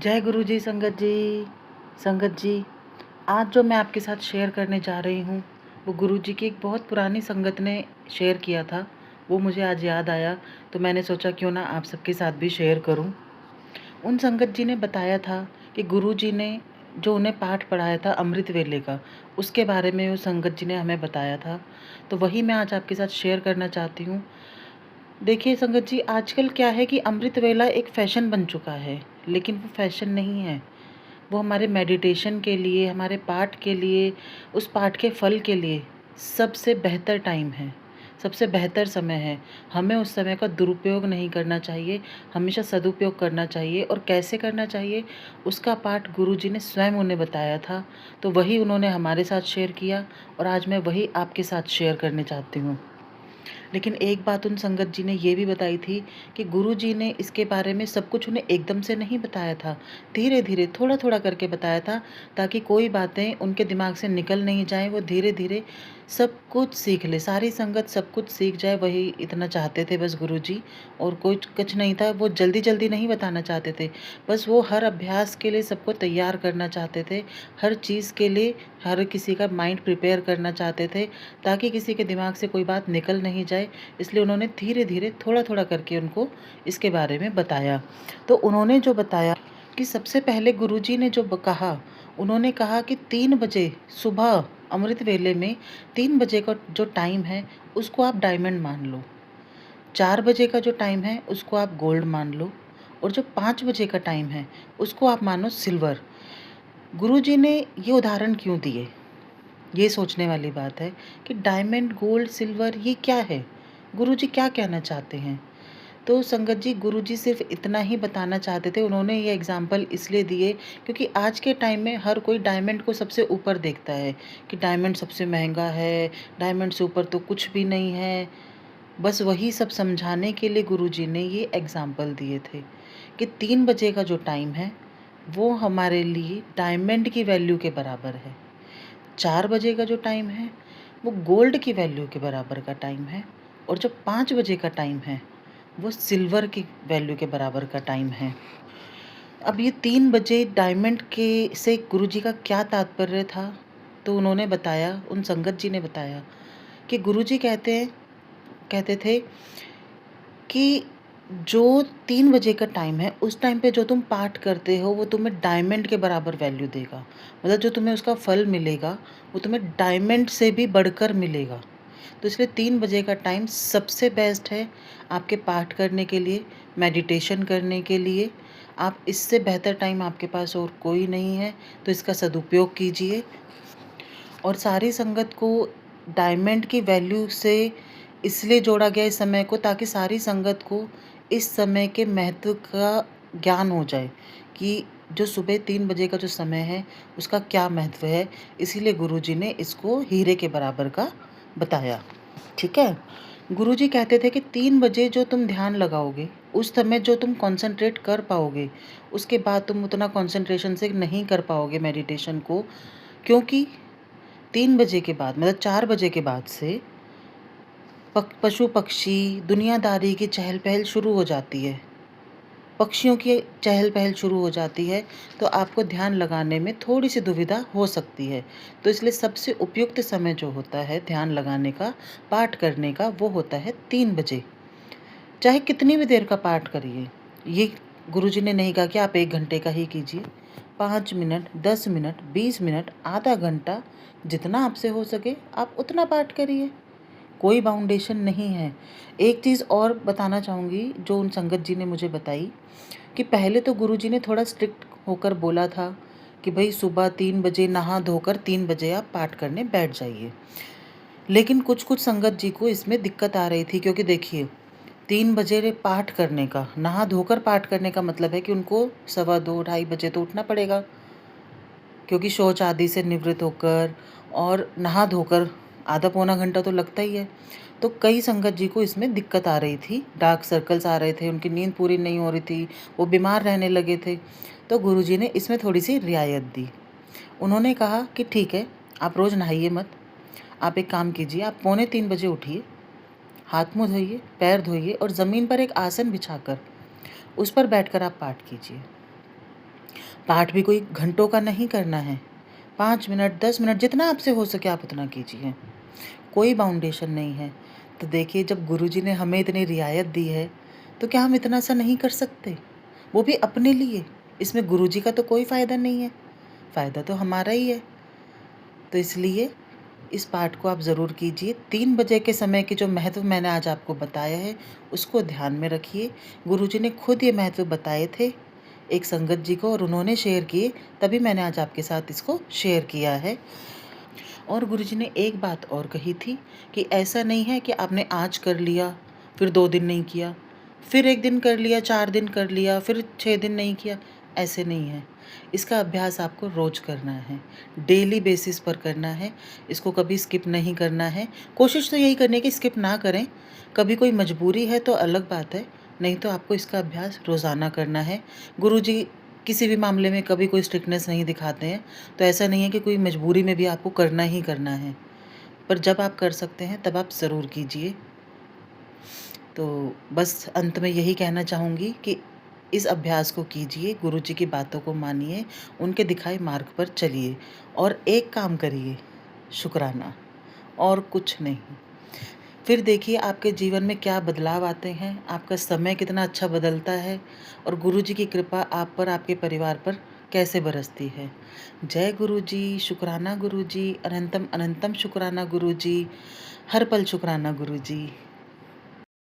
जय गुरु जी। संगत जी, आज जो मैं आपके साथ शेयर करने जा रही हूँ वो गुरु जी की एक बहुत पुरानी संगत ने शेयर किया था। वो मुझे आज याद आया तो मैंने सोचा क्यों ना आप सबके साथ भी शेयर करूँ। उन संगत जी ने बताया था कि गुरु जी ने जो उन्हें पाठ पढ़ाया था अमृत वेले का, उसके बारे में वो संगत जी ने हमें बताया था। तो वही मैं आज आपके साथ शेयर करना चाहती हूँ। देखिए संगत जी, आजकल क्या है कि अमृत वेला एक फ़ैशन बन चुका है, लेकिन वो फ़ैशन नहीं है। वो हमारे मेडिटेशन के लिए, हमारे पाठ के लिए, उस पाठ के फल के लिए सबसे बेहतर टाइम है, सबसे बेहतर समय है। हमें उस समय का दुरुपयोग नहीं करना चाहिए, हमेशा सदुपयोग करना चाहिए। और कैसे करना चाहिए, उसका पाठ गुरुजी ने स्वयं उन्हें बताया था। तो वही उन्होंने हमारे साथ शेयर किया और आज मैं वही आपके साथ शेयर करने चाहती हूँ। लेकिन एक बात उन संगत जी ने ये भी बताई थी कि गुरु जी ने इसके बारे में सब कुछ उन्हें एकदम से नहीं बताया था, धीरे धीरे थोड़ा थोड़ा करके बताया था, ताकि कोई बातें उनके दिमाग से निकल नहीं जाए। वो धीरे धीरे सब कुछ सीख ले, सारी संगत सब कुछ सीख जाए, वही इतना चाहते थे बस गुरु जी। और कोई कुछ नहीं था, वो जल्दी जल्दी नहीं बताना चाहते थे। बस वो हर अभ्यास के लिए सबको तैयार करना चाहते थे, हर चीज़ के लिए हर किसी का माइंड प्रिपेयर करना चाहते थे, ताकि किसी के दिमाग से कोई बात निकल नहीं जाए। इसलिए उन्होंने धीरे धीरे थोड़ा थोड़ा करके उनको इसके बारे में बताया। तो उन्होंने जो बताया कि सबसे पहले गुरुजी ने जो कहा, उन्होंने कहा कि 3 बजे सुबह अमृत वेले में 3 बजे का जो टाइम है उसको आप डायमंड मान लो, 4 बजे का जो टाइम है उसको आप गोल्ड मान लो, और जो 5 बजे का टाइम है उसको आप मानो सिल्वर। गुरुजी ने ये उदाहरण क्यों दिए, ये सोचने वाली बात है कि डायमंड, गोल्ड, सिल्वर ये क्या है, गुरुजी क्या कहना चाहते हैं। तो संगत जी, गुरुजी सिर्फ इतना ही बताना चाहते थे। उन्होंने ये एग्जाम्पल इसलिए दिए क्योंकि आज के टाइम में हर कोई डायमंड को सबसे ऊपर देखता है कि डायमंड सबसे महंगा है, डायमंड से ऊपर तो कुछ भी नहीं है। बस वही सब समझाने के लिए गुरुजी ने ये एग्जाम्पल दिए थे कि 3 बजे का जो टाइम है वो हमारे लिए डायमंड की वैल्यू के बराबर है, 4 बजे का जो टाइम है वो गोल्ड की वैल्यू के बराबर का टाइम है, और जो 5 बजे का टाइम है वो सिल्वर की वैल्यू के बराबर का टाइम है। अब ये 3 बजे डायमंड के से गुरुजी का क्या तात्पर्य था, तो उन्होंने बताया, उन संगत जी ने बताया कि गुरुजी कहते थे कि जो 3 बजे का टाइम है उस टाइम पे जो तुम पाठ करते हो वो तुम्हें डायमंड के बराबर वैल्यू देगा। मतलब जो तुम्हें उसका फल मिलेगा वो तुम्हें डायमंड से भी बढ़कर मिलेगा। तो इसलिए 3 बजे का टाइम सबसे बेस्ट है आपके पाठ करने के लिए, मेडिटेशन करने के लिए। आप इससे बेहतर टाइम आपके पास और कोई नहीं है, तो इसका सदुपयोग कीजिए। और सारी संगत को डायमंड की वैल्यू से इसलिए जोड़ा गया इस समय को, ताकि सारी संगत को इस समय के महत्व का ज्ञान हो जाए कि जो सुबह 3 बजे का जो समय है उसका क्या महत्व है। इसीलिए गुरुजी ने इसको हीरे के बराबर का बताया। ठीक है। गुरुजी कहते थे कि 3 बजे जो तुम ध्यान लगाओगे, उस समय जो तुम कंसंट्रेट कर पाओगे, उसके बाद तुम उतना कंसंट्रेशन से नहीं कर पाओगे मेडिटेशन को। क्योंकि 3 बजे के बाद, मतलब 4 बजे के बाद से पशु पक्षी दुनियादारी की चहल पहल शुरू हो जाती है, पक्षियों की चहल पहल शुरू हो जाती है। तो आपको ध्यान लगाने में थोड़ी सी दुविधा हो सकती है। तो इसलिए सबसे उपयुक्त समय जो होता है ध्यान लगाने का, पाठ करने का, वो होता है 3 बजे। चाहे कितनी भी देर का पाठ करिए, ये गुरुजी ने नहीं कहा कि आप 1 घंटे का ही कीजिए। 5 मिनट, 10 मिनट, 20 मिनट, आधा घंटा, जितना आपसे हो सके आप उतना पाठ करिए, कोई बाउंडेशन नहीं है। एक चीज़ और बताना चाहूँगी जो उन संगत जी ने मुझे बताई कि पहले तो गुरुजी ने थोड़ा स्ट्रिक्ट होकर बोला था कि भाई सुबह 3 बजे नहा धोकर 3 बजे आप पाठ करने बैठ जाइए। लेकिन कुछ कुछ संगत जी को इसमें दिक्कत आ रही थी, क्योंकि देखिए 3 बजे पाठ करने का, नहा धोकर पाठ करने का मतलब है कि उनको 2:15-2:30 बजे तो उठना पड़ेगा, क्योंकि शौच आदि से निवृत्त होकर और नहा धोकर आधा पौना घंटा तो लगता ही है। तो कई संगत जी को इसमें दिक्कत आ रही थी, डार्क सर्कल्स आ रहे थे, उनकी नींद पूरी नहीं हो रही थी, वो बीमार रहने लगे थे। तो गुरुजी ने इसमें थोड़ी सी रियायत दी। उन्होंने कहा कि ठीक है, आप रोज़ नहाइए मत, आप एक काम कीजिए, आप 2:45 बजे उठिए, हाथ मुँह धोइए, पैर धोइए और ज़मीन पर एक आसन बिछाकर उस पर बैठकर आप पाठ कीजिए। पाठ भी कोई घंटों का नहीं करना है, 5 मिनट 10 मिनट जितना आपसे हो सके आप उतना कीजिए, कोई बाउंडेशन नहीं है। तो देखिए, जब गुरुजी ने हमें इतनी रियायत दी है तो क्या हम इतना सा नहीं कर सकते, वो भी अपने लिए। इसमें गुरुजी का तो कोई फ़ायदा नहीं है, फ़ायदा तो हमारा ही है। तो इसलिए इस पाठ को आप ज़रूर कीजिए। 3 बजे के समय की जो महत्व मैंने आज आपको बताया है उसको ध्यान में रखिए। गुरुजी ने खुद ये महत्व बताए थे एक संगत जी को और उन्होंने शेयर किए, तभी मैंने आज आपके साथ इसको शेयर किया है। और गुरुजी ने एक बात और कही थी कि ऐसा नहीं है कि आपने आज कर लिया, फिर 2 दिन नहीं किया, फिर 1 दिन कर लिया, 4 दिन कर लिया, फिर 6 दिन नहीं किया, ऐसे नहीं है। इसका अभ्यास आपको रोज़ करना है, डेली बेसिस पर करना है, इसको कभी स्किप नहीं करना है। कोशिश तो यही करनी है कि स्किप ना करें, कभी कोई मजबूरी है तो अलग बात है, नहीं तो आपको इसका अभ्यास रोज़ाना करना है। गुरुजी किसी भी मामले में कभी कोई स्ट्रिक्टनेस नहीं दिखाते हैं, तो ऐसा नहीं है कि कोई मजबूरी में भी आपको करना ही करना है, पर जब आप कर सकते हैं तब आप ज़रूर कीजिए। तो बस अंत में यही कहना चाहूँगी कि इस अभ्यास को कीजिए, गुरुजी की बातों को मानिए, उनके दिखाए मार्ग पर चलिए और एक काम करिए, शुक्राना, और कुछ नहीं। फिर देखिए आपके जीवन में क्या बदलाव आते हैं, आपका समय कितना अच्छा बदलता है और गुरुजी की कृपा आप पर, आपके परिवार पर कैसे बरसती है। जय गुरुजी, शुक्राना गुरुजी, अनंतम अनंतम शुक्राना गुरुजी, हर पल शुक्राना गुरुजी।